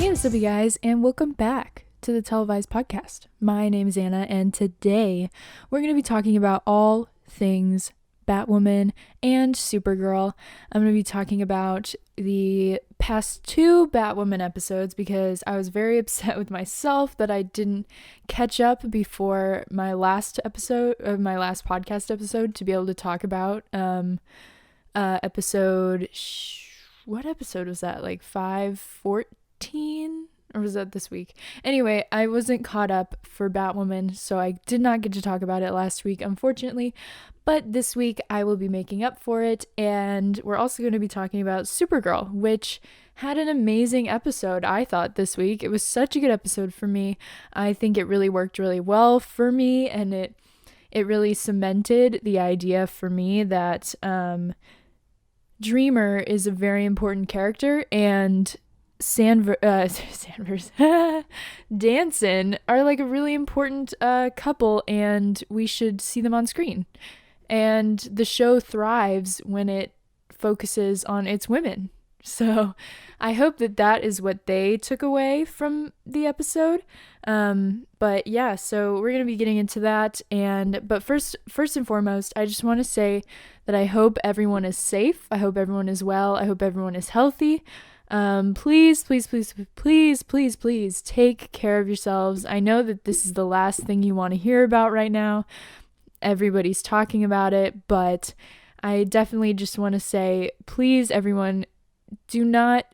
Hey, what's up, you guys, and welcome back to the Televised Podcast. My name is Anna, and today we're going to be talking about all things Batwoman and Supergirl. I'm going to be talking about the past two Batwoman episodes because I was very upset with myself that I didn't catch up before my last podcast episode to be able to talk about what episode was that? Like 514? Or was that this week? Anyway, I wasn't caught up for Batwoman, so I did not get to talk about it last week, unfortunately. But this week, I will be making up for it, and we're also going to be talking about Supergirl, which had an amazing episode, I thought, this week. It was such a good episode for me. I think it really worked really well for me, and it really cemented the idea for me that Dreamer is a very important character, and Danson are like a really important couple, and we should see them on screen. And the show thrives when it focuses on its women. So I hope that is what they took away from the episode. But yeah, so we're going to be getting into that. But first and foremost, I just want to say that I hope everyone is safe. I hope everyone is well. I hope everyone is healthy. Please take care of yourselves. I know that this is the last thing you want to hear about right now. Everybody's talking about it, but I definitely just want to say, please, everyone, do not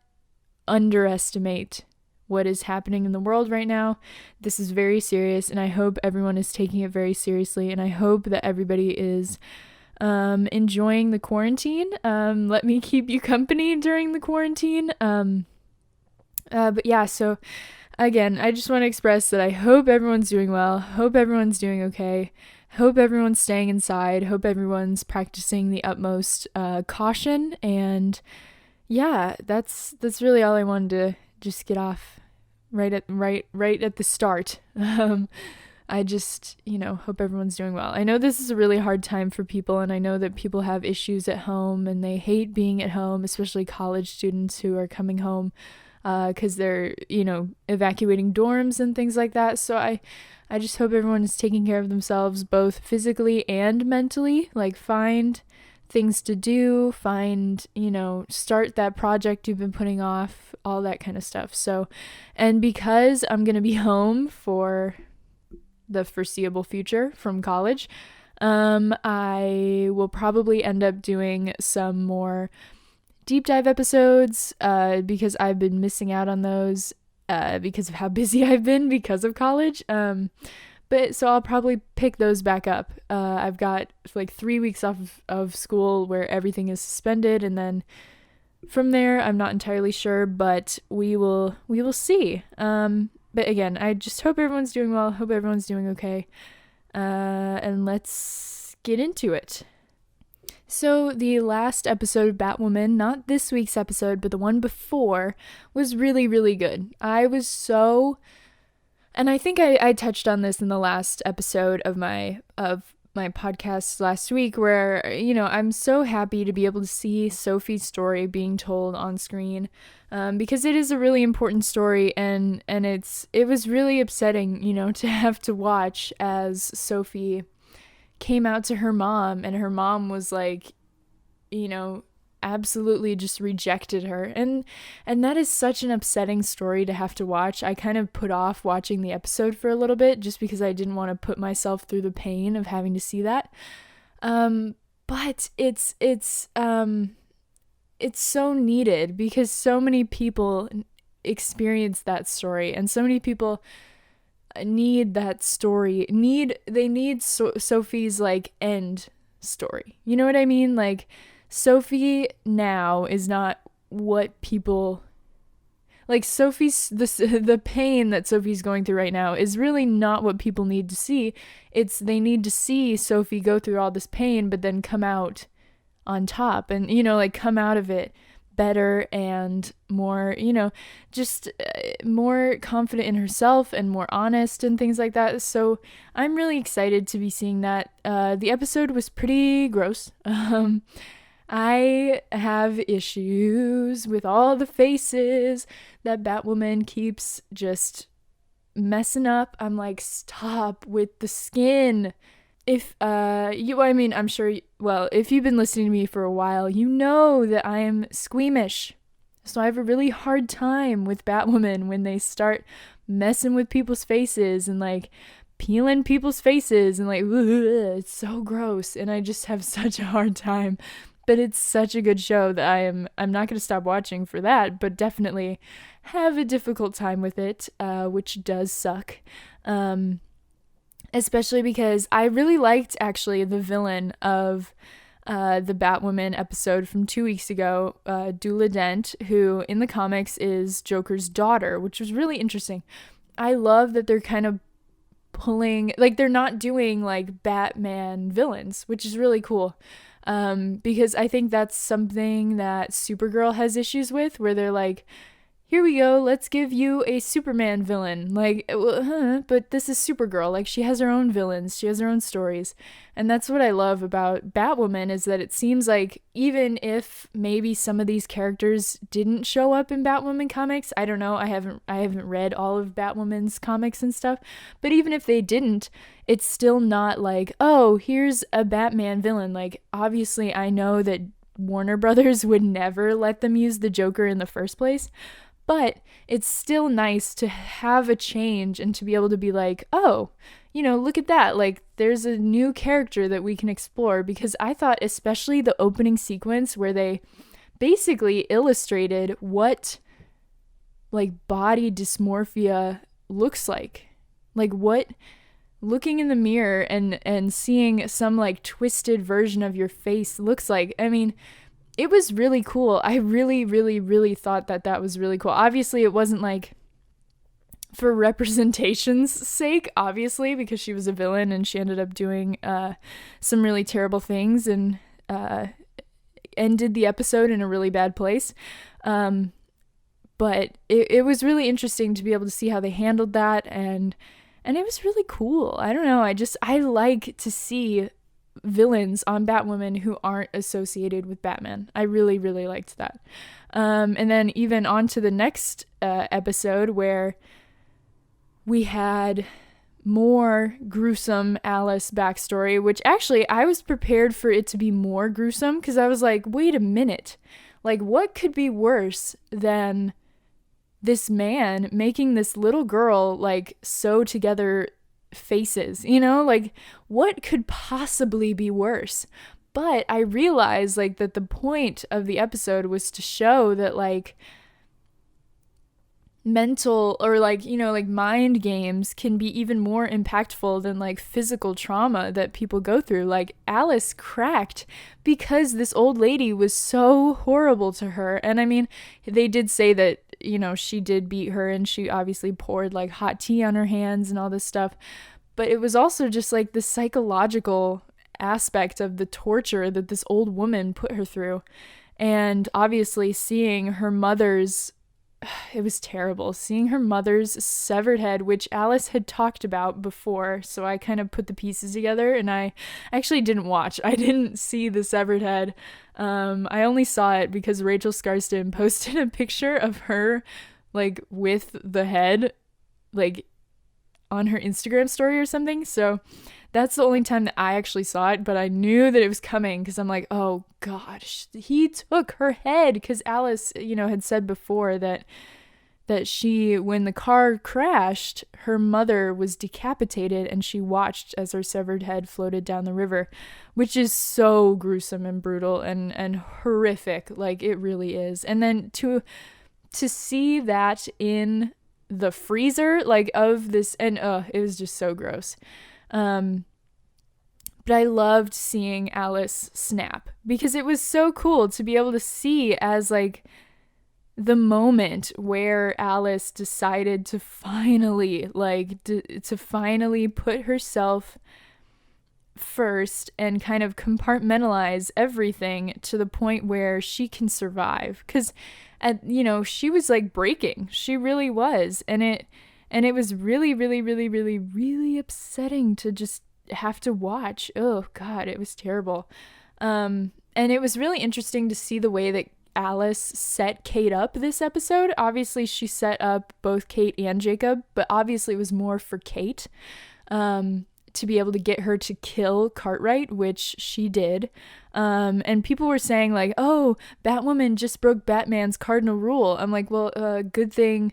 underestimate what is happening in the world right now. This is very serious, and I hope everyone is taking it very seriously, and I hope that everybody is enjoying the quarantine. Let me keep you company during the quarantine. But yeah, so again, I just want to express that I hope everyone's doing well. Hope everyone's doing okay. Hope everyone's staying inside. Hope everyone's practicing the utmost caution. And yeah, that's really all I wanted to just get off right at the start. I just, hope everyone's doing well. I know this is a really hard time for people, and I know that people have issues at home and they hate being at home, especially college students who are coming home because they're, evacuating dorms and things like that. So I just hope everyone is taking care of themselves both physically and mentally. Like, find things to do, start that project you've been putting off, all that kind of stuff. So, and because I'm going to be home for the foreseeable future from college, I will probably end up doing some more deep dive episodes because I've been missing out on those because of how busy I've been because of college. But so I'll probably pick those back up. I've got like 3 weeks off of school where everything is suspended, and then from there I'm not entirely sure, but we will see. But again, I just hope everyone's doing well. Hope everyone's doing okay. And let's get into it. So the last episode of Batwoman, not this week's episode, but the one before, was really, really good. And I think I touched on this in the last episode of my podcast last week, where, I'm so happy to be able to see Sophie's story being told on screen, because it is a really important story, and it was really upsetting, to have to watch as Sophie came out to her mom, and her mom was like, absolutely just rejected her, and that is such an upsetting story to have to watch. I kind of put off watching the episode for a little bit just because I didn't want to put myself through the pain of having to see that. But it's so needed because so many people experience that story, and so many people need that story. They need Sophie's like end story. You know what I mean? Like, Sophie now is not what people like. The pain that Sophie's going through right now is really not what people need to see. They need to see Sophie go through all this pain, but then come out on top, and come out of it better and more, just more confident in herself and more honest and things like that. So I'm really excited to be seeing that. The episode was pretty gross. I have issues with all the faces that Batwoman keeps just messing up. I'm like, stop with the skin. If I'm sure, well, if you've been listening to me for a while, you know that I am squeamish. So I have a really hard time with Batwoman when they start messing with people's faces and like peeling people's faces and like, it's so gross. And I just have such a hard time. But it's such a good show that I'm not going to stop watching for that, but definitely have a difficult time with it, which does suck. Especially because I really liked actually the villain of the Batwoman episode from 2 weeks ago, Dula Dent, who in the comics is Joker's daughter, which was really interesting. I love that they're kind of pulling, like they're not doing like Batman villains, which is really cool. Because I think that's something that Supergirl has issues with, where they're like, here we go, let's give you a Superman villain. Like, but this is Supergirl. Like, she has her own villains. She has her own stories. And that's what I love about Batwoman, is that it seems like even if maybe some of these characters didn't show up in Batwoman comics, I don't know, I haven't read all of Batwoman's comics and stuff, but even if they didn't, it's still not like, oh, here's a Batman villain. Like, obviously I know that Warner Brothers would never let them use the Joker in the first place, but it's still nice to have a change and to be able to be like, oh, look at that. Like, there's a new character that we can explore, because I thought especially the opening sequence where they basically illustrated what like body dysmorphia looks like what looking in the mirror and seeing some like twisted version of your face looks like. I mean, it was really cool. I really, really, really thought that was really cool. Obviously, it wasn't like for representation's sake, obviously, because she was a villain and she ended up doing some really terrible things and ended the episode in a really bad place. But it was really interesting to be able to see how they handled that, and it was really cool. I don't know. I like to see villains on Batwoman who aren't associated with Batman. I really, really liked that. And then even on to the next episode, where we had more gruesome Alice backstory, which actually I was prepared for it to be more gruesome, because I was like, wait a minute. Like, what could be worse than this man making this little girl like sew together faces, like what could possibly be worse? But I realized like that the point of the episode was to show that like mental or like like mind games can be even more impactful than like physical trauma that people go through. Like, Alice cracked because this old lady was so horrible to her. And I mean, they did say that she did beat her, and she obviously poured like hot tea on her hands and all this stuff. But it was also just like the psychological aspect of the torture that this old woman put her through. And obviously seeing her mother's, it was terrible, seeing her mother's severed head, which Alice had talked about before. So I kind of put the pieces together, and I actually didn't watch. I didn't see the severed head. I only saw it because Rachel Scarston posted a picture of her like with the head like on her Instagram story or something. So that's the only time that I actually saw it, but I knew that it was coming because I'm like, oh gosh, he took her head, because Alice, had said before that she, when the car crashed, her mother was decapitated and she watched as her severed head floated down the river, which is so gruesome and brutal and horrific. Like, it really is. And then to see that in the freezer, like, of this, and it was just so gross. But I loved seeing Alice snap, because it was so cool to be able to see as like the moment where Alice decided to finally to finally put herself first and kind of compartmentalize everything to the point where she can survive. Because she was like breaking. She really was. And it was really, really, really, really, really upsetting to just have to watch. Oh God, it was terrible. And it was really interesting to see the way that Alice set Kate up this episode. Obviously, she set up both Kate and Jacob, but obviously it was more for Kate, to be able to get her to kill Cartwright, which she did. And people were saying like, oh, Batwoman just broke Batman's cardinal rule. I'm like, well, good thing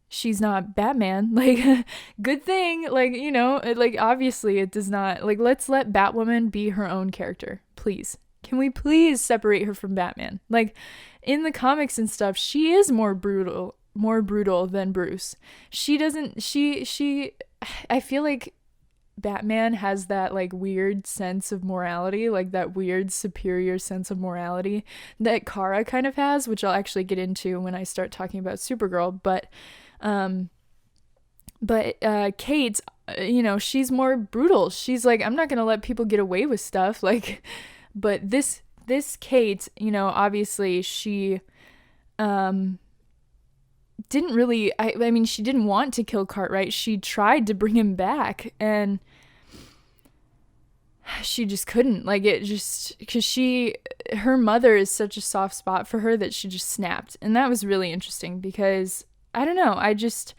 she's not Batman. Like, good thing, like, you know, like, obviously it does not, like, let's let Batwoman be her own character, please. Can we please separate her from Batman? Like, in the comics and stuff, she is more brutal than Bruce. I feel like Batman has that like weird sense of morality, like that weird superior sense of morality that Kara kind of has, which I'll actually get into when I start talking about Supergirl. But Kate, you know, she's more brutal. She's like, I'm not gonna let people get away with stuff. Like, but this Kate, you know, obviously she didn't really, I mean, she didn't want to kill Cartwright. She tried to bring him back, and she just couldn't. Like, it just, because her mother is such a soft spot for her that she just snapped. And that was really interesting because, I don't know, it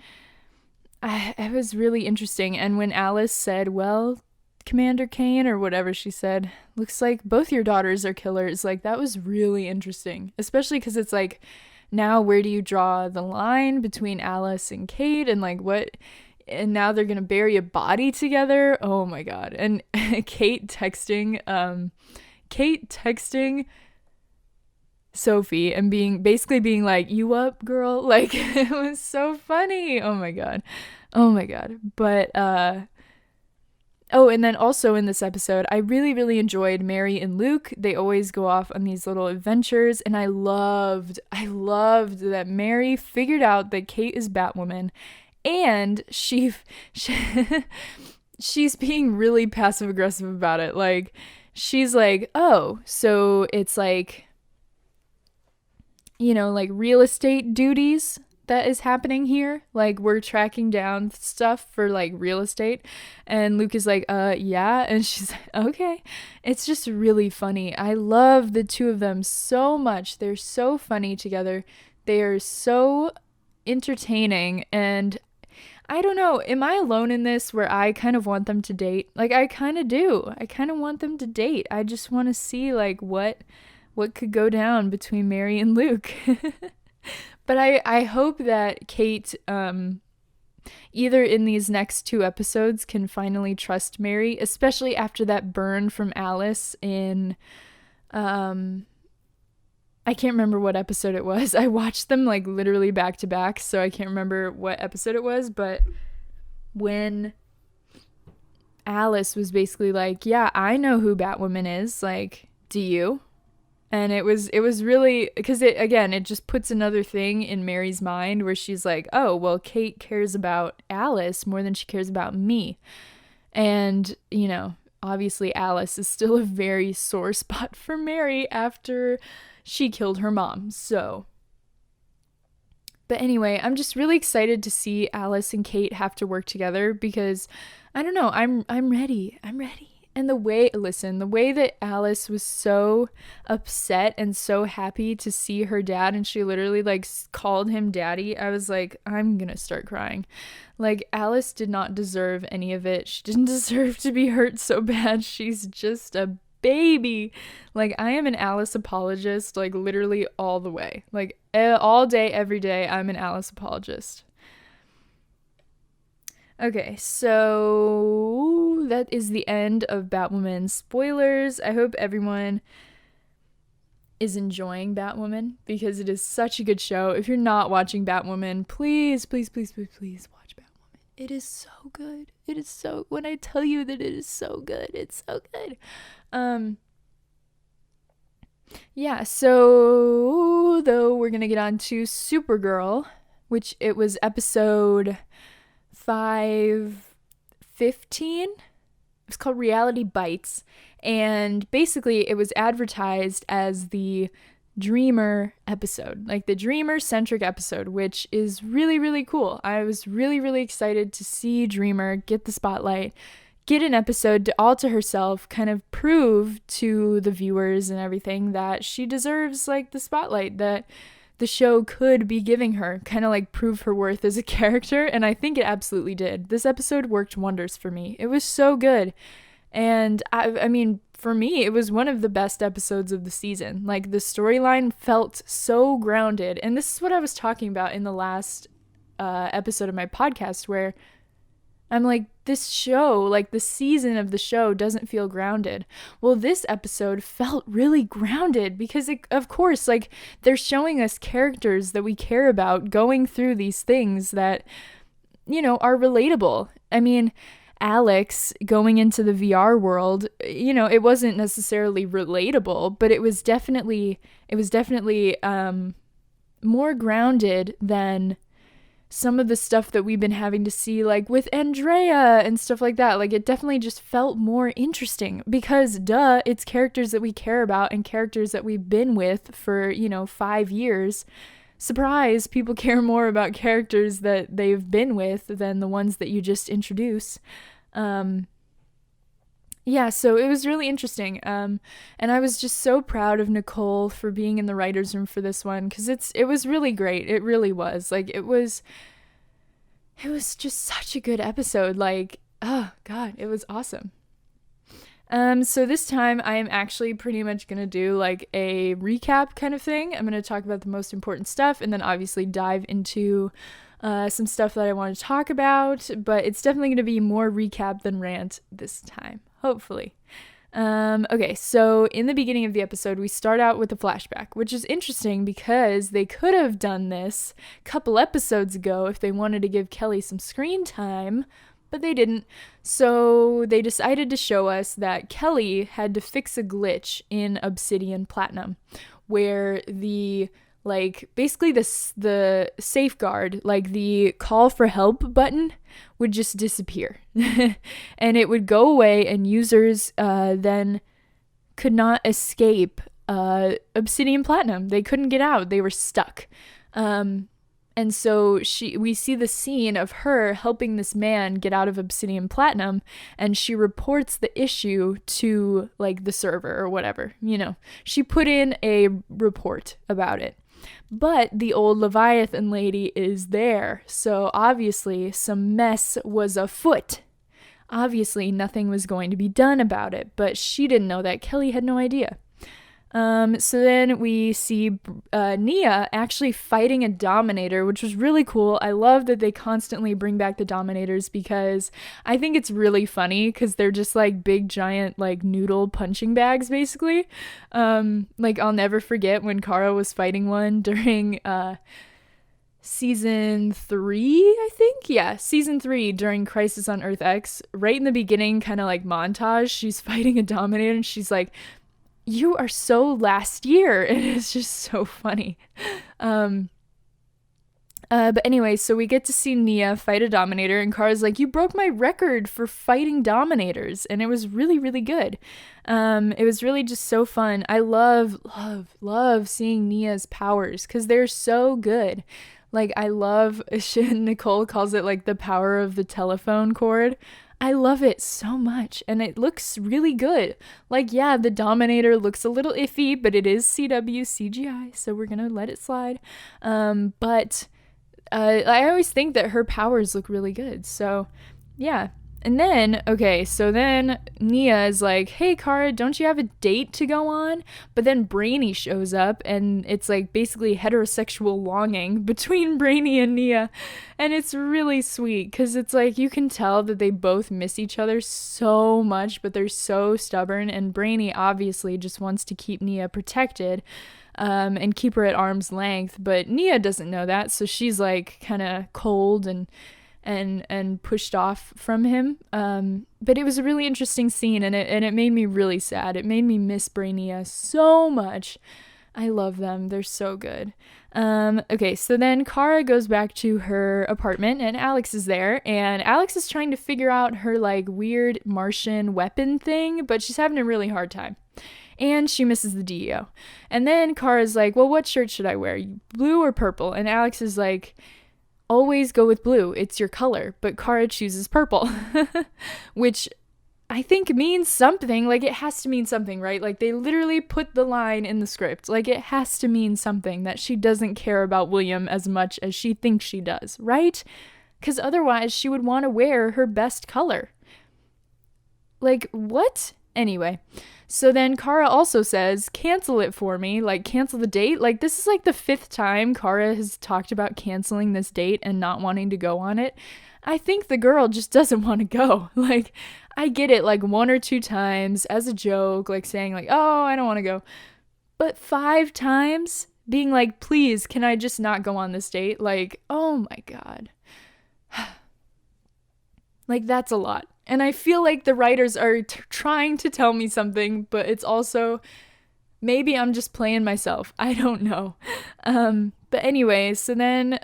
was really interesting. And when Alice said, well, Commander Kane, or whatever she said, looks like both your daughters are killers, like, that was really interesting, especially because it's like, now where do you draw the line between Alice and Kate, and like what, and now they're gonna bury a body together. Oh my god. And Kate texting Sophie and basically being like, you up, girl? Like, it was so funny. Oh my god. But oh, and then also in this episode, I really, really enjoyed Mary and Luke. They always go off on these little adventures, and I loved that Mary figured out that Kate is Batwoman, and she's being really passive aggressive about it. Like, she's like, oh, so it's like, you know, like real estate duties that is happening here, like we're tracking down stuff for like real estate. And Luke is like, yeah. And she's like, okay. It's just really funny. I love the two of them so much. They're so funny together. They are so entertaining. And I don't know, am I alone in this where I kind of want them to date? Like, I kind of do. I kind of want them to date. I just want to see like what could go down between Mary and Luke. But I hope that Kate, either in these next two episodes, can finally trust Mary, especially after that burn from Alice in, I can't remember what episode it was. I watched them like literally back to back, so I can't remember what episode it was, but when Alice was basically like, yeah, I know who Batwoman is, like, do you? And it was really, because it just puts another thing in Mary's mind where she's like, oh, well, Kate cares about Alice more than she cares about me. And, you know, obviously Alice is still a very sore spot for Mary after she killed her mom. So, but anyway, I'm just really excited to see Alice and Kate have to work together because, I don't know, I'm ready. And the way that Alice was so upset and so happy to see her dad, and she literally like called him daddy, I was like, I'm gonna start crying. Like, Alice did not deserve any of it. She didn't deserve to be hurt so bad. She's just a baby. Like, I am an Alice apologist, like literally all the way. Like, all day, every day, I'm an Alice apologist. Okay, so that is the end of Batwoman spoilers. I hope everyone is enjoying Batwoman because it is such a good show. If you're not watching Batwoman, please watch Batwoman. It is so good. It is so, when I tell you that it is so good, it's so good. Yeah, so though we're going to get on to Supergirl, which it was episode 5/15. It was called Reality Bytes, and basically it was advertised as the Dreamer episode, like the Dreamer centric episode, which is really, really cool. I was really, really excited to see Dreamer get the spotlight, get an episode all to herself, kind of prove to the viewers and everything that she deserves like the spotlight that the show could be giving her, kind of like prove her worth as a character. And I think it absolutely did. This episode worked wonders for me. It was so good. And I mean, for me, it was one of the best episodes of the season. Like, the storyline felt so grounded. And this is what I was talking about in the last episode of my podcast, where I'm like, this show, like the season of the show doesn't feel grounded. Well, this episode felt really grounded because of course, like, they're showing us characters that we care about going through these things that, you know, are relatable. I mean, Alex going into the VR world, you know, it wasn't necessarily relatable, but it was definitely more grounded than some of the stuff that we've been having to see, like with Andrea and stuff like that. Like, it definitely just felt more interesting because, it's characters that we care about and characters that we've been with for, you know, 5 years. Surprise, people care more about characters that they've been with than the ones that you just introduce. Yeah, so it was really interesting. And I was just so proud of Nicole for being in the writer's room for this one, because it was really great. It really was. Like, it was just such a good episode. Like, oh God, it was awesome. So this time I am actually pretty much going to do like a recap kind of thing. I'm going to talk about the most important stuff and then obviously dive into some stuff that I want to talk about, but it's definitely going to be more recap than rant this time, hopefully. Okay, so in the beginning of the episode, we start out with the flashback, which is interesting because they could have done this a couple episodes ago if they wanted to give Kelly some screen time, but they didn't. So they decided to show us that Kelly had to fix a glitch in Obsidian Platinum where the, like, basically the safeguard, like the call for help button, would just disappear. And it would go away and users then could not escape Obsidian Platinum. They couldn't get out. They were stuck. And so we see the scene of her helping this man get out of Obsidian Platinum, and she reports the issue to, like, the server or whatever, you know. She put in a report about it. But the old Leviathan lady is there, so obviously some mess was afoot. Obviously nothing was going to be done about it, but she didn't know that. Kelly had no idea. So then we see Nia actually fighting a Dominator, which was really cool. I love that they constantly bring back the Dominators because I think it's really funny because they're just like big giant like noodle punching bags basically. Like, I'll never forget when Kara was fighting one during season 3, I think. Yeah, season 3 during Crisis on Earth X. Right in the beginning, kind of like montage, she's fighting a Dominator and she's like, "You are so last year," and it's just so funny. But anyway, so we get to see Nia fight a Dominator, and Kara's like, "You broke my record for fighting Dominators," and it was really, really good. It was really just so fun. I love seeing Nia's powers because they're so good. Like, I love, Nicole calls it like the power of the telephone cord. I love it so much, and it looks really good. Like, yeah, the Dominator looks a little iffy, but it is CW CGI, so we're gonna let it slide. But I always think that her powers look really good, so yeah. And then, okay, so then Nia is like, "Hey, Kara, don't you have a date to go on?" But then Brainy shows up, and it's like basically heterosexual longing between Brainy and Nia. And it's really sweet, because it's like you can tell that they both miss each other so much, but they're so stubborn. And Brainy obviously just wants to keep Nia protected and keep her at arm's length. But Nia doesn't know that, so she's like kind of cold and pushed off from him. But it was a really interesting scene, and it made me really sad. It made me miss Brainia so much. I love them. They're so good. Okay, so then Kara goes back to her apartment, and Alex is there, and Alex is trying to figure out her like weird Martian weapon thing, but she's having a really hard time. And she misses the DEO. And then Kara's like, "Well, what shirt should I wear? Blue or purple?" And Alex is like, "Always go with blue. It's your color." But Kara chooses purple, which I think means something. Like, it has to mean something, right? Like, they literally put the line in the script. Like, it has to mean something that she doesn't care about William as much as she thinks she does, right? Because otherwise she would want to wear her best color. Like, what? Anyway, so then Kara also says, cancel it for me, like, cancel the date. Like, this is like the 5th time Kara has talked about canceling this date and not wanting to go on it. I think the girl just doesn't want to go. Like, I get it, like, 1 or 2 times as a joke, like, saying, like, oh, I don't want to go. But 5 times being like, please, can I just not go on this date? Like, oh my God. Like, that's a lot. And I feel like the writers are trying to tell me something, but it's also, maybe I'm just playing myself. I don't know. But anyway, so then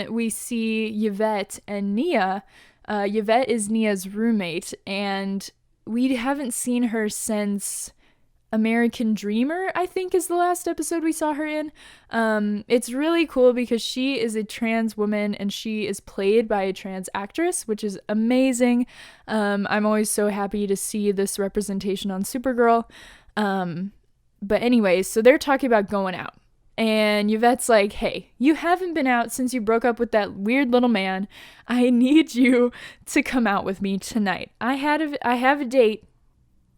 we see Yevette and Nia. Yevette is Nia's roommate, and we haven't seen her since American Dreamer, I think, is the last episode we saw her in. It's really cool because she is a trans woman and she is played by a trans actress, which is amazing. I'm always so happy to see this representation on Supergirl. But anyways, so they're talking about going out. And Yvette's like, hey, you haven't been out since you broke up with that weird little man. I need you to come out with me tonight. I have a date.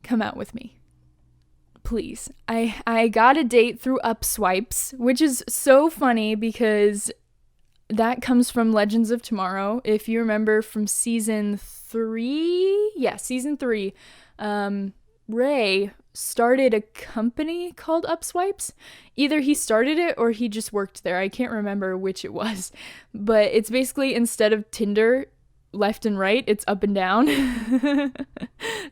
Come out with me. Please. I got a date through Upswipes, which is so funny because that comes from Legends of Tomorrow. If you remember from season 3, Ray started a company called Upswipes. Either he started it or he just worked there. I can't remember which it was. But it's basically, instead of Tinder left and right, it's up and down.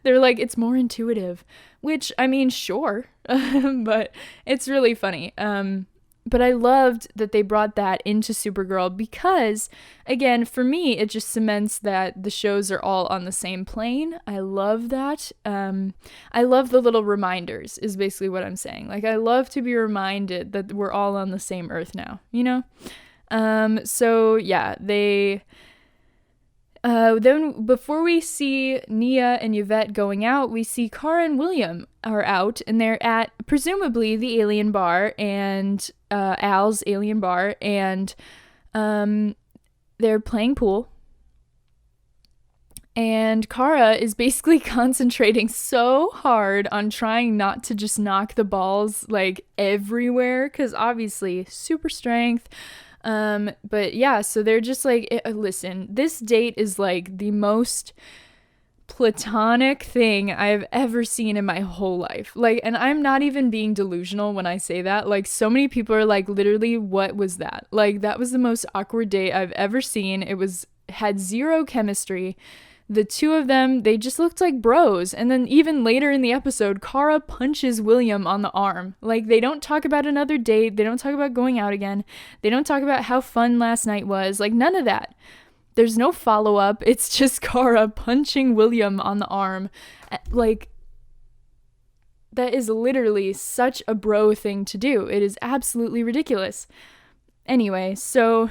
They're like, it's more intuitive, which, I mean, sure. But it's really funny. But I loved that they brought that into Supergirl because, again, for me, it just cements that the shows are all on the same plane. I love that. I love the little reminders, is basically what I'm saying. Like, I love to be reminded that we're all on the same Earth now, you know? So, yeah, then before we see Nia and Yevette going out, we see Kara and William are out, and they're at presumably the alien bar and Al's alien bar, and they're playing pool. And Kara is basically concentrating so hard on trying not to just knock the balls like everywhere, because obviously super strength. But yeah, so they're just like, listen, this date is like the most platonic thing I've ever seen in my whole life. Like, and I'm not even being delusional when I say that. Like, so many people are like, literally, what was that? Like, that was the most awkward date I've ever seen. Had zero chemistry. The two of them, they just looked like bros. And then even later in the episode, Kara punches William on the arm. Like, they don't talk about another date. They don't talk about going out again. They don't talk about how fun last night was. Like, none of that. There's no follow-up. It's just Kara punching William on the arm. Like, that is literally such a bro thing to do. It is absolutely ridiculous. Anyway, So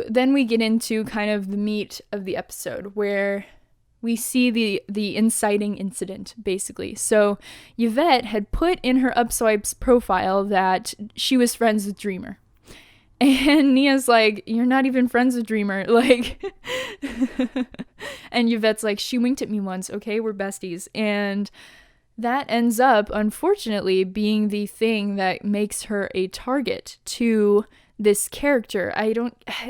then we get into kind of the meat of the episode where we see the inciting incident, basically. So Yevette had put in her Upswipes profile that she was friends with Dreamer. And Nia's like, you're not even friends with Dreamer. Like, and Yvette's like, she winked at me once. Okay, we're besties. And that ends up, unfortunately, being the thing that makes her a target to this character. I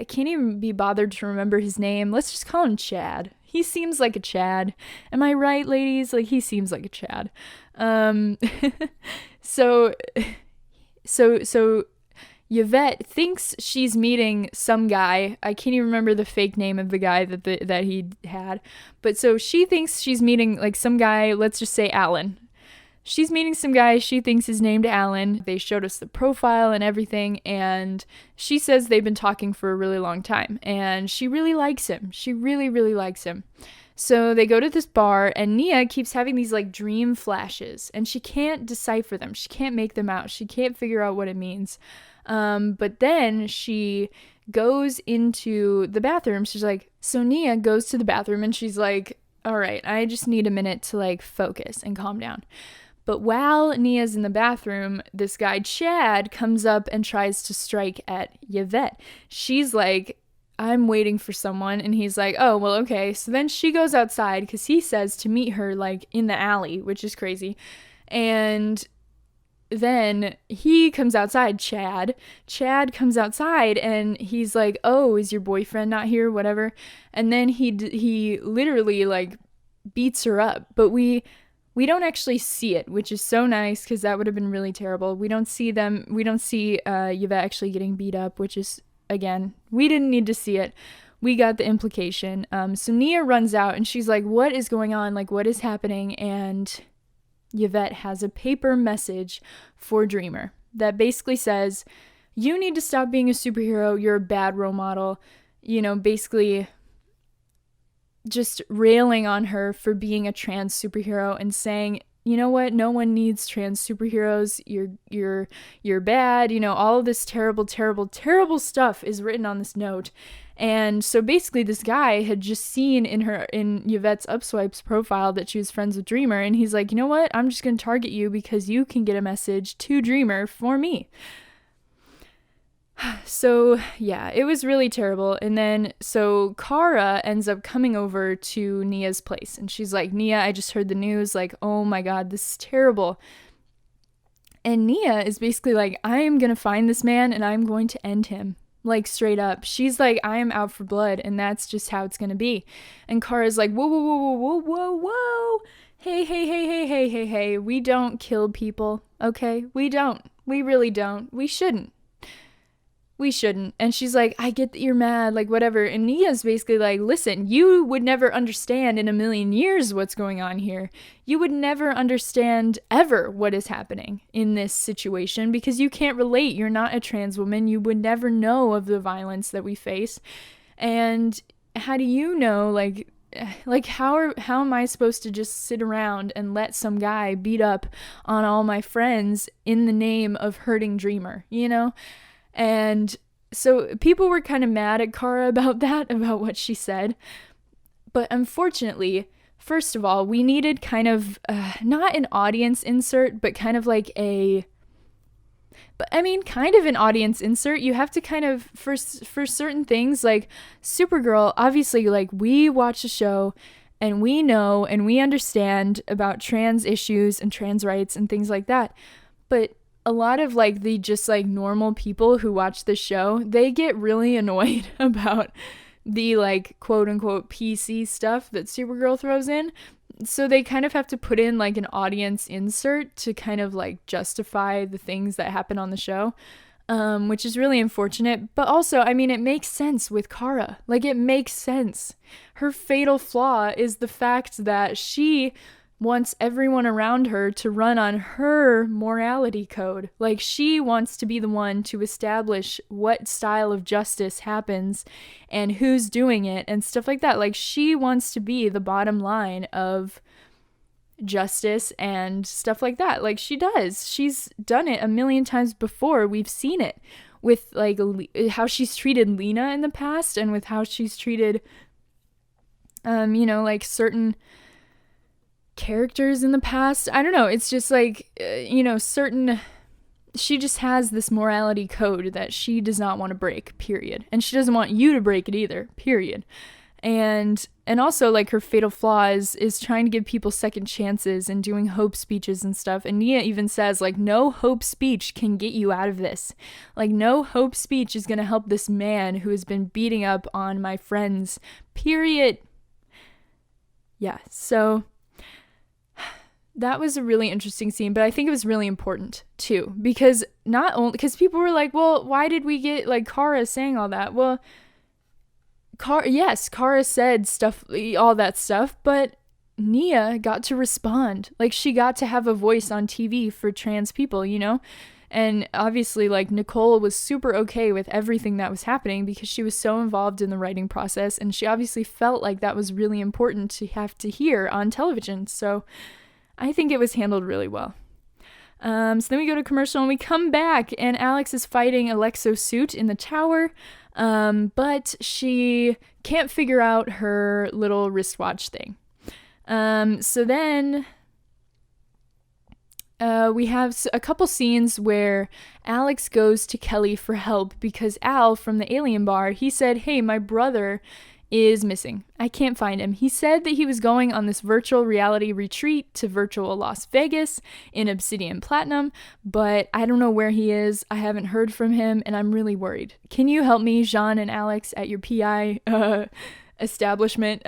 can't even be bothered to remember his name. Let's just call him Chad. He seems like a Chad. Am I right, ladies? Like, he seems like a Chad. So Yevette thinks she's meeting some guy. I can't even remember the fake name of the guy that he had. But so she thinks she's meeting like some guy, let's just say Alan. She's meeting some guy, she thinks is named Alan. They showed us the profile and everything, and she says they've been talking for a really long time, and she really likes him. She really, really likes him. So they go to this bar, and Nia keeps having these like dream flashes, and she can't decipher them. She can't make them out. She can't figure out what it means. But then she goes into the bathroom. She's like, so Nia goes to the bathroom and she's like, all right, I just need a minute to like focus and calm down. But while Nia's in the bathroom, this guy Chad comes up and tries to strike at Yevette. She's like, I'm waiting for someone. And he's like, oh, well, okay. So then she goes outside because he says to meet her like in the alley, which is crazy. And then he comes outside, Chad comes outside and he's like, oh, is your boyfriend not here? Whatever. And then he literally like beats her up, but we don't actually see it, which is so nice because that would have been really terrible. We don't see Yvette actually getting beat up, which is, again, we didn't need to see it. We got the implication. So Nia runs out and she's like, what is going on? Like, what is happening? And Yvette has a paper message for Dreamer that basically says, you need to stop being a superhero. You're a bad role model. You know, basically just railing on her for being a trans superhero and saying, you know what? No one needs trans superheroes. You're bad. You know, all of this terrible, terrible, terrible stuff is written on this note. And so basically this guy had just seen in Yvette's Upswipe's profile that she was friends with Dreamer. And he's like, you know what? I'm just going to target you because you can get a message to Dreamer for me. So yeah, it was really terrible. And then so Kara ends up coming over to Nia's place and she's like, Nia, I just heard the news. Like, oh my God, this is terrible. And Nia is basically like, I am going to find this man and I'm going to end him. Like, straight up. She's like, I am out for blood and that's just how it's going to be. And Kara's like, whoa, whoa, whoa, whoa, whoa, whoa, whoa. Hey. We don't kill people. Okay. We don't. We really don't. We shouldn't. And she's like, I get that you're mad, like whatever. And Nia's basically like, listen, you would never understand in a million years what's going on here. You would never understand ever what is happening in this situation because you can't relate. You're not a trans woman. You would never know of the violence that we face. And how do you know, like how am I supposed to just sit around and let some guy beat up on all my friends in the name of hurting Dreamer, you know? And so people were kind of mad at Kara about that, about what she said. But unfortunately, first of all, we needed kind of, not an audience insert, but kind of like kind of an audience insert. You have to kind of, for certain things, like Supergirl, obviously, like, we watch the show and we know and we understand about trans issues and trans rights and things like that. But a lot of like the just like normal people who watch the show, they get really annoyed about the like quote unquote PC stuff that Supergirl throws in. So they kind of have to put in like an audience insert to kind of like justify the things that happen on the show, which is really unfortunate. But also, I mean, it makes sense with Kara. Like, it makes sense. Her fatal flaw is the fact that she wants everyone around her to run on her morality code. Like, she wants to be the one to establish what style of justice happens and who's doing it and stuff like that. Like, she wants to be the bottom line of justice and stuff like that. Like, she does. She's done it a million times before. We've seen it with like how she's treated Lena in the past and with how she's treated like certain characters in the past. I don't know, it's just like she just has this morality code that she does not want to break, period, and she doesn't want you to break it either, period. And also, like, her fatal flaw is trying to give people second chances and doing hope speeches and stuff. And Nia even says, like, no hope speech can get you out of this. Like, no hope speech is gonna help this man who has been beating up on my friends, period. Yeah, so that was a really interesting scene, but I think it was really important too, because people were like, well, why did we get like Kara saying all that? Well, Kara said stuff, all that stuff, but Nia got to respond. Like, she got to have a voice on TV for trans people, you know? And obviously, like, Nicole was super okay with everything that was happening because she was so involved in the writing process, and she obviously felt like that was really important to have to hear on television. So I think it was handled really well. So then we go to commercial and we come back and Alex is fighting Alexo's suit in the tower. But she can't figure out her little wristwatch thing. So then we have a couple scenes where Alex goes to Kelly for help because Al from the alien bar, he said, hey, my brother is missing. I can't find him. He said that he was going on this virtual reality retreat to virtual Las Vegas in Obsidian Platinum, but I don't know where he is. I haven't heard from him, and I'm really worried. Can you help me, Jean and Alex, at your PI establishment?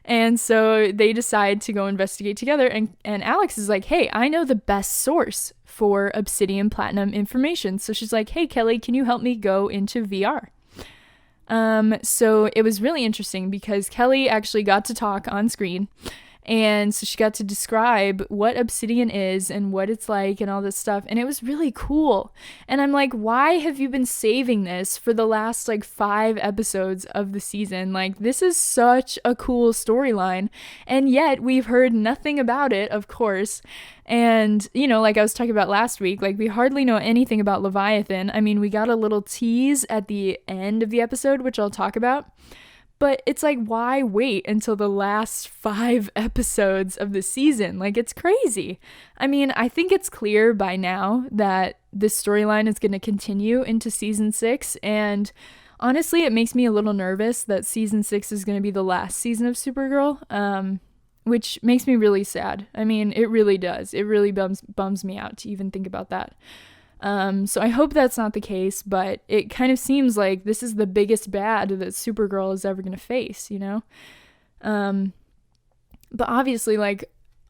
And so they decide to go investigate together, and Alex is like, hey, I know the best source for Obsidian Platinum information. So she's like, hey, Kelly, can you help me go into VR? So it was really interesting because Kelly actually got to talk on screen, and so she got to describe what Obsidian is and what it's like and all this stuff, and it was really cool. And I'm like, why have you been saving this for the last 5 episodes of the season? This is such a cool storyline, and yet we've heard nothing about it, of course. And, like I was talking about last week, we hardly know anything about Leviathan. I mean, we got a little tease at the end of the episode, which I'll talk about. But it's why wait until the last 5 episodes of the season? It's crazy. I mean, I think it's clear by now that this storyline is going to continue into season 6. And honestly, it makes me a little nervous that season 6 is going to be the last season of Supergirl. Which makes me really sad. I mean, it really does. It really bums me out to even think about that. So I hope that's not the case, but it kind of seems like this is the biggest bad that Supergirl is ever going to face, But obviously,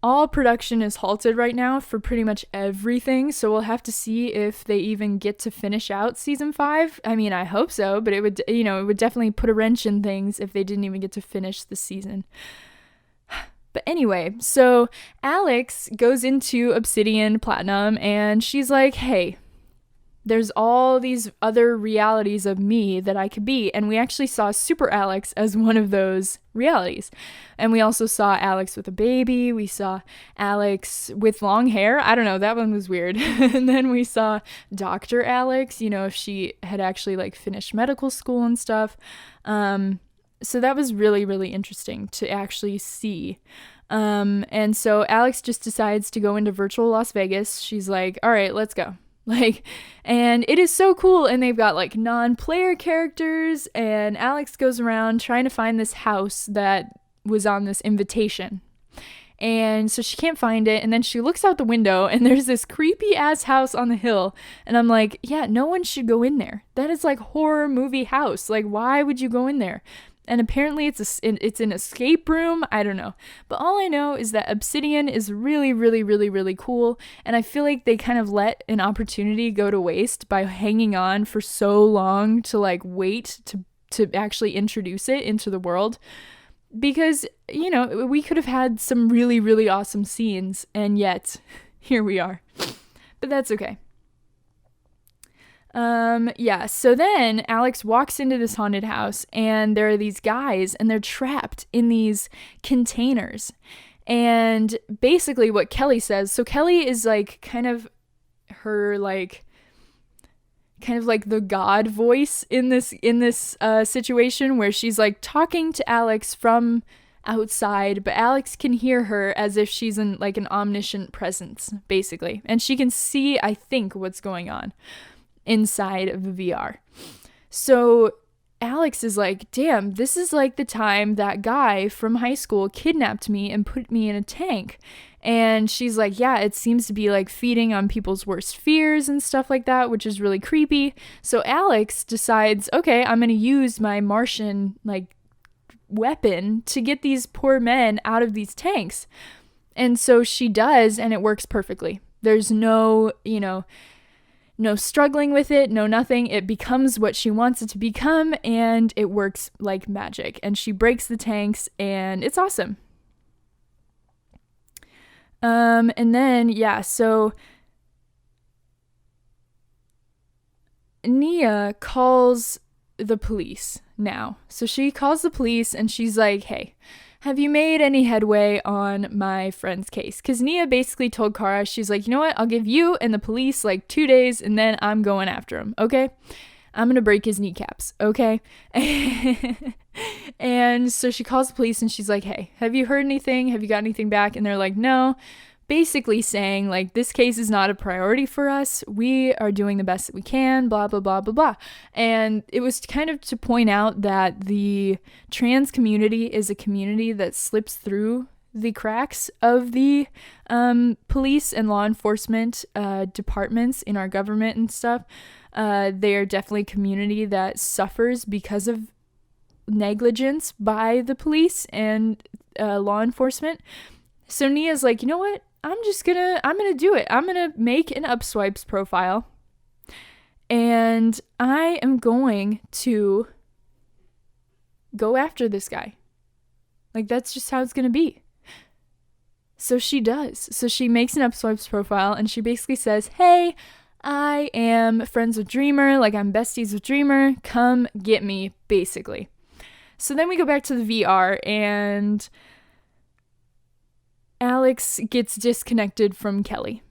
all production is halted right now for pretty much everything, so we'll have to see if they even get to finish out season 5. I mean, I hope so, but it would, it would definitely put a wrench in things if they didn't even get to finish the season. But anyway, so Alex goes into Obsidian Platinum and she's like, hey, there's all these other realities of me that I could be. And we actually saw Super Alex as one of those realities. And we also saw Alex with a baby. We saw Alex with long hair. I don't know, that one was weird. And then we saw Dr. Alex, if she had actually finished medical school and stuff. So that was really, really interesting to actually see. And so Alex just decides to go into virtual Las Vegas. She's like, all right, let's go. And it is so cool. And they've got non-player characters, and Alex goes around trying to find this house that was on this invitation. And so she can't find it. And then she looks out the window and there's this creepy ass house on the hill. And I'm like, yeah, no one should go in there. That is horror movie house. Why would you go in there? And apparently it's an escape room. I don't know. But all I know is that Obsidian is really, really, really, really cool. And I feel like they kind of let an opportunity go to waste by hanging on for so long to wait to actually introduce it into the world. Because, we could have had some really, really awesome scenes. And yet, here we are. But that's okay. So then Alex walks into this haunted house and there are these guys and they're trapped in these containers. And basically what Kelly says, so Kelly is kind of her the God voice in this situation where she's talking to Alex from outside, but Alex can hear her as if she's in an omniscient presence, basically. And she can see, I think, what's going on inside of the VR. So Alex is like, damn, this is the time that guy from high school kidnapped me and put me in a tank. And she's like, yeah, it seems to be feeding on people's worst fears and stuff like that, which is really creepy. So Alex decides, okay, I'm going to use my Martian weapon to get these poor men out of these tanks. And so she does, and it works perfectly. There's no, no struggling with it, no nothing. It becomes what she wants it to become, and it works like magic. And she breaks the tanks, and it's awesome. And then, so Nia calls the police now. So she calls the police, and she's like, hey, have you made any headway on my friend's case? Because Nia basically told Kara, she's like, you know what, I'll give you and the police like 2 days and then I'm going after him, okay? I'm gonna break his kneecaps, okay? And so she calls the police and she's like, hey, have you heard anything? Have you got anything back? And they're like, no. Basically saying, like, this case is not a priority for us. We are doing the best that we can, blah, blah, blah, blah, blah. And it was kind of to point out that the trans community is a community that slips through the cracks of the police and law enforcement departments in our government and stuff. They are definitely a community that suffers because of negligence by the police and law enforcement. So Nia's like, you know what? I'm gonna do it. I'm gonna make an Upswipes profile and I am going to go after this guy. Like, that's just how it's gonna be. So she does. So she makes an Upswipes profile and she basically says, hey, I am friends with Dreamer, like I'm besties with Dreamer, come get me, basically. So then we go back to the VR and Alex gets disconnected from Kelly.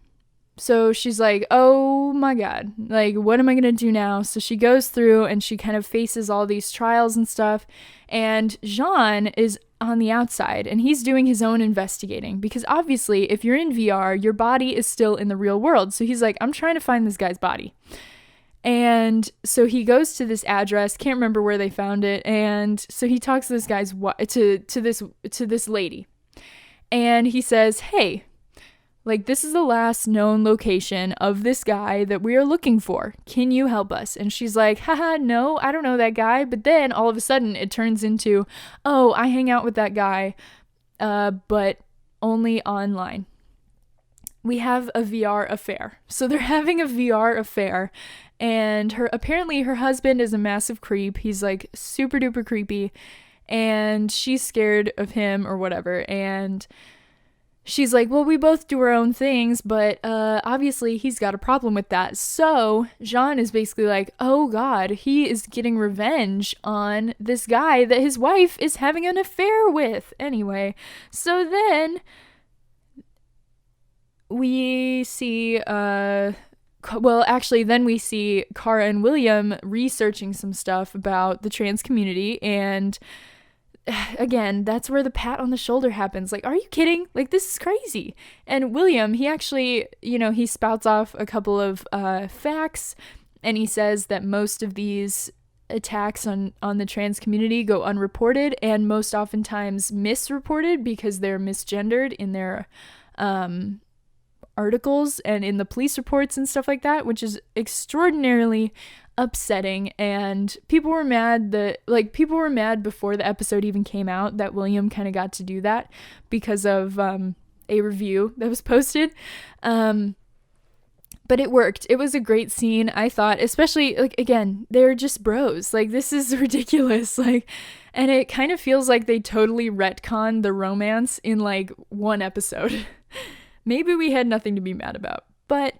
So she's like, oh my God, like, what am I going to do now? So she goes through and she kind of faces all these trials and stuff. And Jean is on the outside and he's doing his own investigating because obviously if you're in VR, your body is still in the real world. So he's like, I'm trying to find this guy's body. And so he goes to this address, can't remember where they found it. And so he talks to this guy's to this lady. And he says, hey, like, this is the last known location of this guy that we are looking for. Can you help us? And she's like, haha, no, I don't know that guy. But then all of a sudden it turns into, oh, I hang out with that guy, but only online. We have a VR affair. So they're having a VR affair. And apparently her husband is a massive creep. He's like super duper creepy. And she's scared of him or whatever. And she's like, well, we both do our own things, but obviously he's got a problem with that. So Jean is basically like, oh God, he is getting revenge on this guy that his wife is having an affair with. Anyway, so then we see, then we see Kara and William researching some stuff about the trans community, and again, that's where the pat on the shoulder happens. Like, are you kidding? Like, this is crazy. And William, he actually, he spouts off a couple of facts, and he says that most of these attacks on the trans community go unreported and most oftentimes misreported because they're misgendered in their articles and in the police reports and stuff like that, which is extraordinarily upsetting. And people were mad before the episode even came out that William kind of got to do that because of a review that was posted. But it worked. It was a great scene, I thought, especially, like, again, they're just bros. Like, this is ridiculous. Like, and it kind of feels like they totally retconned the romance in like one episode. Maybe we had nothing to be mad about. But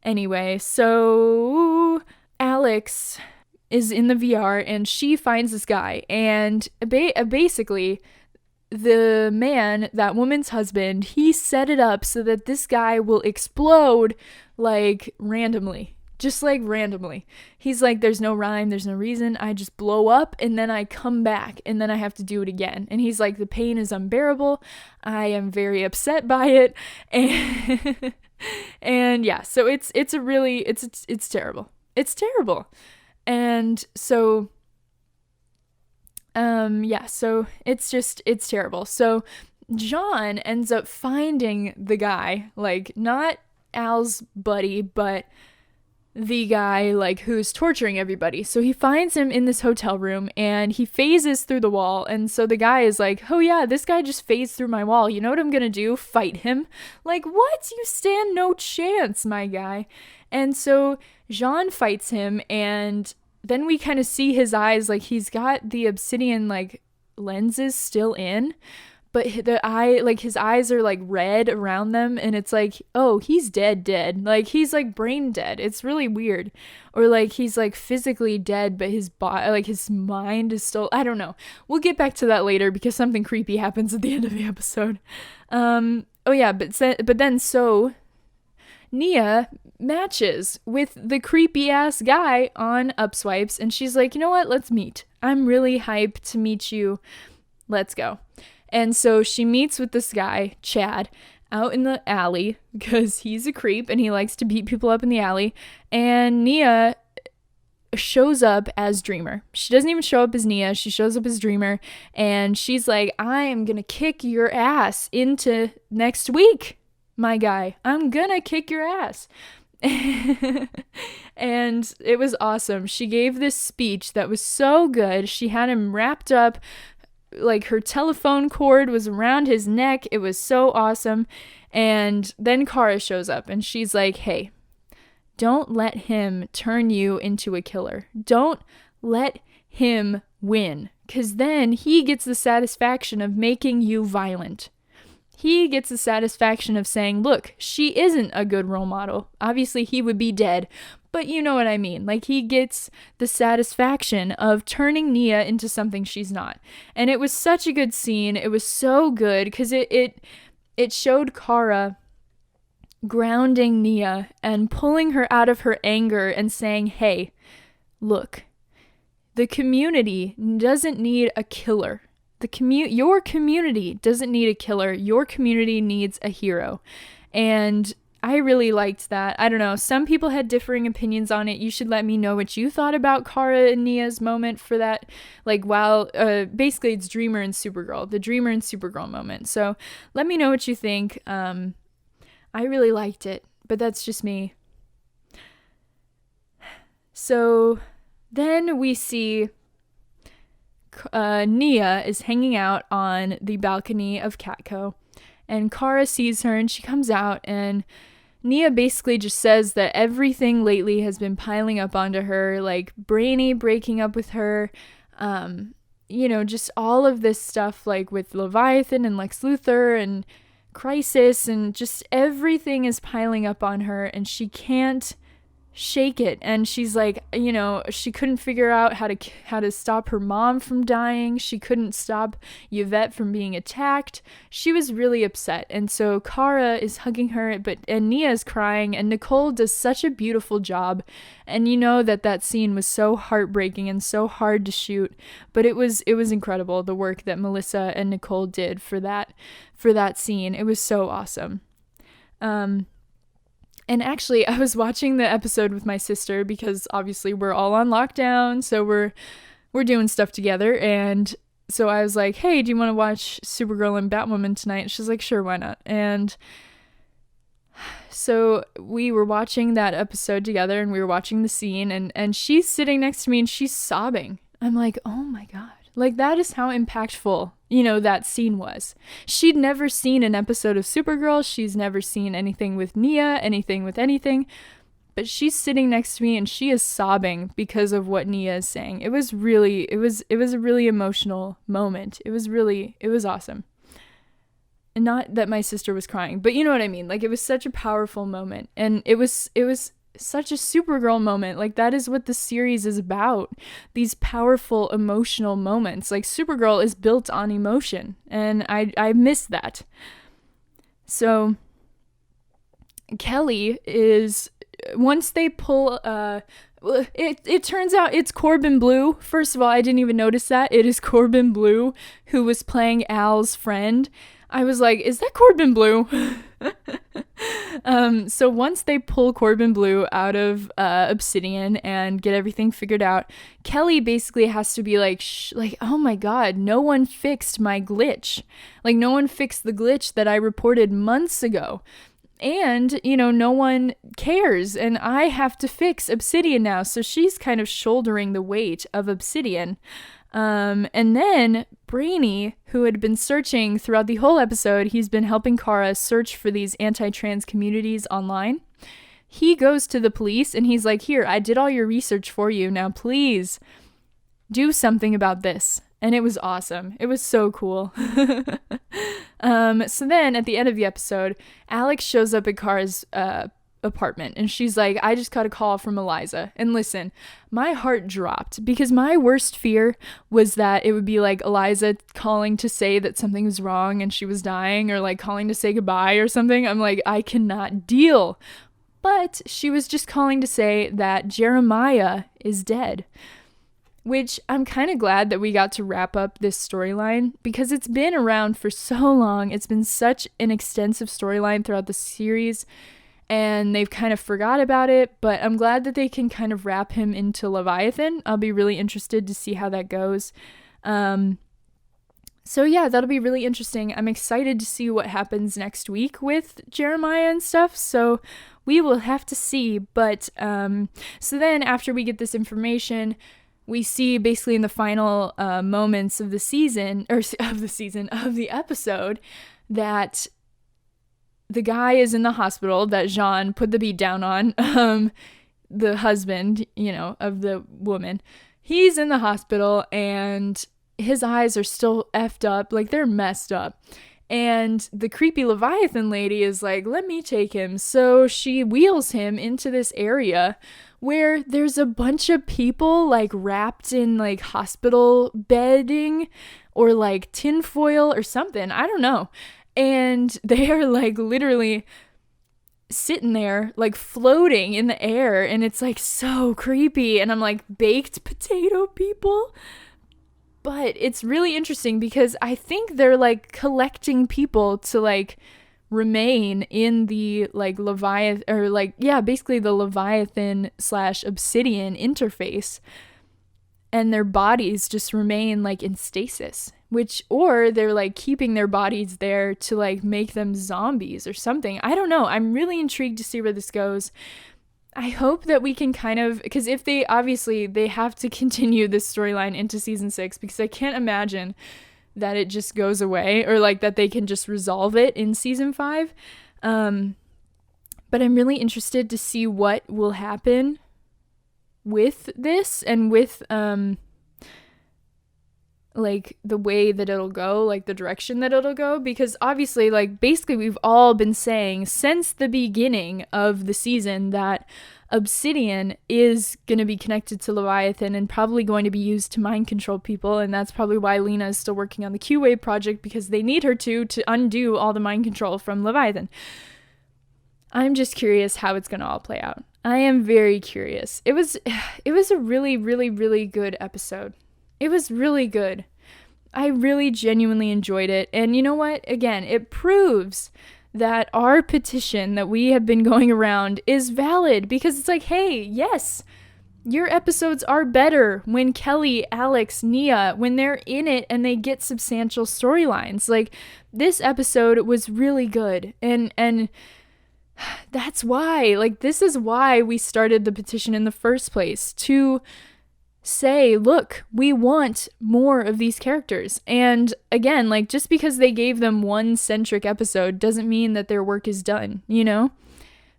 anyway, so Alex is in the VR and she finds this guy, and basically the man, that woman's husband, he set it up so that this guy will explode like randomly. Just like randomly. He's like, there's no rhyme, there's no reason. I just blow up and then I come back and then I have to do it again. And he's like, the pain is unbearable. I am very upset by it. And yeah, so it's terrible. It's terrible. And so so it's terrible. So John ends up finding the guy, like not Al's buddy, but the guy like who's torturing everybody. So he finds him in this hotel room and he phases through the wall. And so the guy is like, oh yeah, this guy just phased through my wall. You know what I'm gonna do? Fight him. Like, what? You stand no chance, my guy. And so Jean fights him, and then we kind of see his eyes, like he's got the obsidian like lenses still in, but his eyes are like red around them, and it's like, oh, he's dead. Like he's like brain dead. It's really weird. Or like he's like physically dead, but his body, like his mind is still, I don't know. We'll get back to that later because something creepy happens at the end of the episode. Oh yeah, but then Nia matches with the creepy ass guy on Upswipes, and she's like, you know what, let's meet. I'm really hyped to meet you. Let's go. And so she meets with this guy, Chad, out in the alley because he's a creep and he likes to beat people up in the alley. And Nia shows up as Dreamer. She doesn't even show up as Nia. She shows up as Dreamer, and she's like, I am gonna kick your ass into next week, my guy. I'm gonna kick your ass. And it was awesome. She gave this speech that was so good. She had him wrapped up, like her telephone cord was around his neck. It was so awesome. And then Kara shows up and she's like, hey, don't let him turn you into a killer. Don't let him win, because then he gets the satisfaction of making you violent. He gets the satisfaction of saying, look, she isn't a good role model. Obviously, he would be dead, but you know what I mean. Like, he gets the satisfaction of turning Nia into something she's not. And it was such a good scene. It was so good because it showed Kara grounding Nia and pulling her out of her anger and saying, hey, look, the community doesn't need a killer. Your community doesn't need a killer. Your community needs a hero. And I really liked that. I don't know. Some people had differing opinions on it. You should let me know what you thought about Kara and Nia's moment for that. Like, while basically it's Dreamer and Supergirl, the Dreamer and Supergirl moment. So let me know what you think. I really liked it, but that's just me. So then we see Nia is hanging out on the balcony of Catco, and Kara sees her and she comes out, and Nia basically just says that everything lately has been piling up onto her, like Brainy breaking up with her, just all of this stuff, like with Leviathan and Lex Luthor and Crisis, and just everything is piling up on her and she can't shake it. And she's like, she couldn't figure out how to stop her mom from dying. She couldn't stop Yevette from being attacked. She was really upset. And so Kara is hugging her, and Nia is crying, and Nicole does such a beautiful job. And that scene was so heartbreaking and so hard to shoot, but it was incredible, the work that Melissa and Nicole did for that scene. It was so awesome. And actually, I was watching the episode with my sister because obviously we're all on lockdown, so we're doing stuff together. And so I was like, hey, do you want to watch Supergirl and Batwoman tonight? She's like, sure, why not? And so we were watching that episode together, and we were watching the scene, and she's sitting next to me and she's sobbing. I'm like, oh my God. Like, that is how impactful, that scene was. She'd never seen an episode of Supergirl. She's never seen anything with Nia, anything with anything. But she's sitting next to me and she is sobbing because of what Nia is saying. It was a really emotional moment. It was awesome. And not that my sister was crying, but you know what I mean? Like, it was such a powerful moment. And it was such a Supergirl moment. Like, that is what the series is about. These powerful emotional moments. Like, Supergirl is built on emotion, and I miss that. So Kelly is, once they pull it turns out it's Corbin Bleu. First of all, I didn't even notice that. It is Corbin Bleu who was playing Al's friend. I was like, is that Corbin Bleu? So once they pull Corbin Bleu out of Obsidian and get everything figured out, Kelly basically has to be like, oh my God, no one fixed my glitch. Like, no one fixed the glitch that I reported months ago. And, no one cares, and I have to fix Obsidian now. So she's kind of shouldering the weight of Obsidian. And then Brainy, who had been searching throughout the whole episode, he's been helping Kara search for these anti-trans communities online. He goes to the police and he's like, here, I did all your research for you. Now please do something about this. And it was awesome. It was so cool. So then at the end of the episode, Alex shows up at Kara's apartment and she's like, I just got a call from Eliza. And listen, my heart dropped because my worst fear was that it would be like Eliza calling to say that something was wrong and she was dying, or like calling to say goodbye or something. I'm like, I cannot deal. But she was just calling to say that Jeremiah is dead. Which I'm kind of glad that we got to wrap up this storyline because it's been around for so long. It's been such an extensive storyline throughout the series and they've kind of forgot about it, but I'm glad that they can kind of wrap him into Leviathan. I'll be really interested to see how that goes. So yeah, that'll be really interesting. I'm excited to see what happens next week with Jeremiah and stuff. So we will have to see. But so then after we get this information, we see basically in the final moments of the season, of the episode, that the guy is in the hospital that Jean put the beat down on, the husband, of the woman. He's in the hospital and his eyes are still effed up, like they're messed up. And the creepy Leviathan lady is like, let me take him. So she wheels him into this area where there's a bunch of people like wrapped in like hospital bedding or like tinfoil or something. I don't know. And they are like literally sitting there like floating in the air. And it's like so creepy. And I'm like, baked potato people? But it's really interesting because I think they're like collecting people to like remain in the like Leviathan, or like, yeah, basically the Leviathan / Obsidian interface, and their bodies just remain like in stasis, or they're like keeping their bodies there to like make them zombies or something. I don't know. I'm really intrigued to see where this goes. I hope that we can kind of, because if they have to continue this storyline into season 6, because I can't imagine that it just goes away, or like that they can just resolve it in season 5. But I'm really interested to see what will happen with this and with like the way that it'll go, like the direction that it'll go, because obviously like basically we've all been saying since the beginning of the season that Obsidian is going to be connected to Leviathan and probably going to be used to mind control people, and that's probably why Lena is still working on the Q-Wave project, because they need her to undo all the mind control from Leviathan. I'm just curious how it's going to all play out. I am very curious. It was a really, really, really good episode. It was really good. I really genuinely enjoyed it. And you know what? Again, it proves that our petition that we have been going around is valid, because it's like, hey, yes, your episodes are better when Kelly, Alex, Nia, when they're in it and they get substantial storylines. Like, this episode was really good. And that's why, like, this is why we started the petition in the first place, to say, look, we want more of these characters. And again, like, just because they gave them one centric episode doesn't mean that their work is done,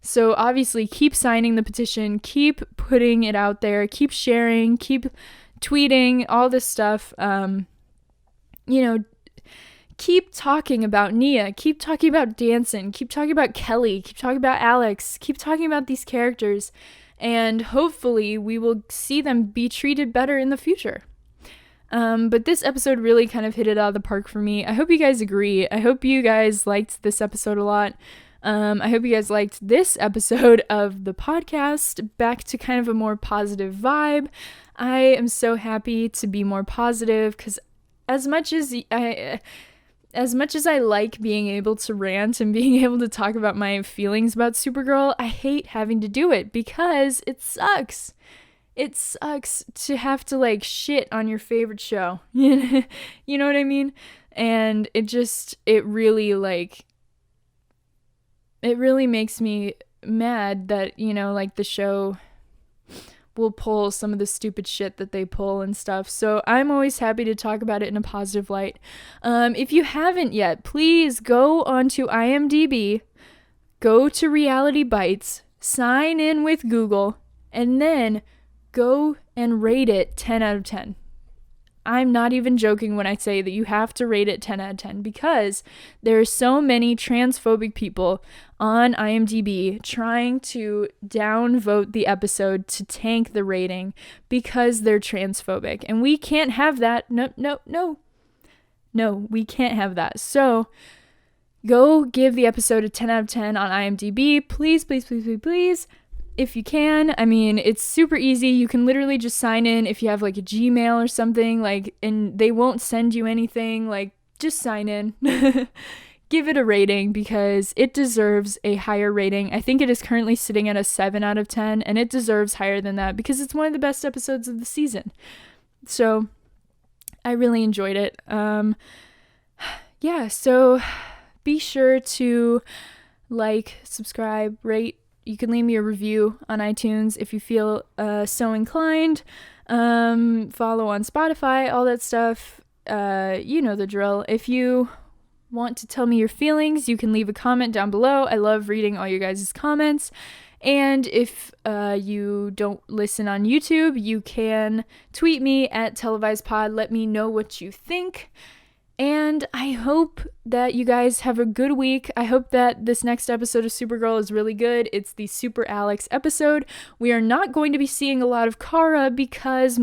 So obviously keep signing the petition, keep putting it out there, keep sharing, keep tweeting, all this stuff. Keep talking about Nia, keep talking about Danson, keep talking about Kelly, keep talking about Alex, keep talking about these characters. And hopefully we will see them be treated better in the future. But this episode really kind of hit it out of the park for me. I hope you guys agree. I hope you guys liked this episode a lot. I hope you guys liked this episode of the podcast, back to kind of a more positive vibe. I am so happy to be more positive, because as much as I like being able to rant and being able to talk about my feelings about Supergirl, I hate having to do it because it sucks. It sucks to have to like shit on your favorite show. You know what I mean? And it really makes me mad that, like the show will pull some of the stupid shit that they pull and stuff. So I'm always happy to talk about it in a positive light. If you haven't yet, please go onto IMDb, go to Reality Bytes, sign in with Google, and then go and rate it 10 out of 10. I'm not even joking when I say that you have to rate it 10 out of 10, because there are so many transphobic people on IMDb trying to downvote the episode to tank the rating because they're transphobic. And we can't have that. No, we can't have that. So go give the episode a 10 out of 10 on IMDb. Please, please, please, please, please. If you can. I mean, it's super easy. You can literally just sign in if you have like a Gmail or something, like, and they won't send you anything. Like, just sign in. Give it a rating because it deserves a higher rating. I think it is currently sitting at a 7 out of 10, and it deserves higher than that because it's one of the best episodes of the season. So I really enjoyed it. Yeah, so be sure to like, subscribe, rate. You can leave me a review on iTunes if you feel so inclined. Follow on Spotify, all that stuff. You know the drill. If you want to tell me your feelings, you can leave a comment down below. I love reading all your guys' comments. And if you don't listen on YouTube, you can tweet me at Televised Pod. Let me know what you think. And I hope that you guys have a good week. I hope that this next episode of Supergirl is really good. It's the Super Alex episode. We are not going to be seeing a lot of Kara because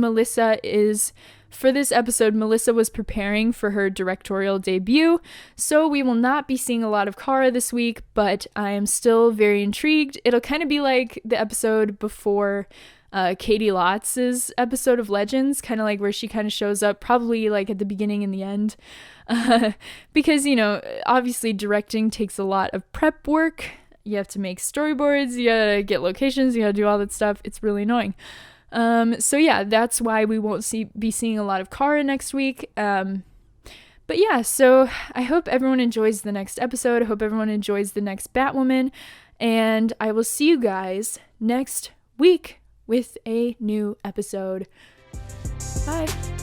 for this episode, Melissa was preparing for her directorial debut. So we will not be seeing a lot of Kara this week, but I am still very intrigued. It'll kind of be like the episode before Katie Lotz' episode of Legends, kind of like where she kind of shows up probably like at the beginning and the end, because, you know, obviously directing takes a lot of prep work. You have to make storyboards, you gotta get locations, you gotta do all that stuff. It's really annoying. So yeah, that's why we won't be seeing a lot of Kara next week. But yeah, so I hope everyone enjoys the next episode. I hope everyone enjoys the next Batwoman, and I will see you guys next week with a new episode. Bye.